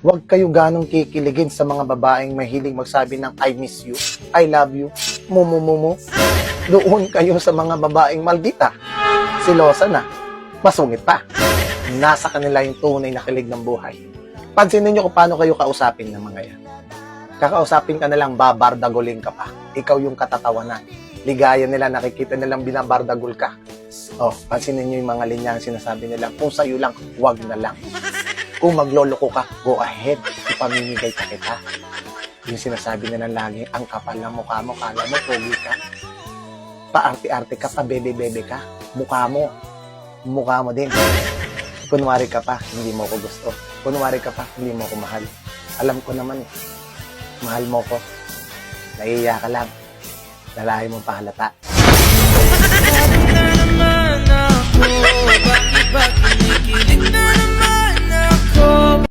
Huwag kayo ganong kikiligin sa mga babaeng mahilig magsabi ng I miss you, I love you, mumu. Doon kayo sa mga babaeng maldita. Silosa na. Masungit pa. Nasa kanila yung tunay na kilig ng buhay. Pansinin nyo kung paano kayo kausapin ng mga yan. Kakausapin ka na lang, babardagulin ka pa. Ikaw yung katatawanan. Ligaya nila, nakikita nilang binabardagul ka. Oh, pansinin nyo yung mga linyang sinasabi nila. Kung sa'yo lang, wag na lang. Kung magloloko ka, go ahead. Ipamimigay ka kita. Yung sinasabi nila lagi, ang kapal ng mukha mo, kala mo, pogi ka. Paarte-arte ka, pa bebe-bebe ka. Mukha mo din. Kunwari ka pa, hindi mo ko gusto. Kunwari ka pa, hindi mo ko mahal. Alam ko naman eh. Mahal mo ko. Naiiya ka lang. Lalahi mo pa halata. Bakit na naman ako? Bakit ba kinikilig na naman ako?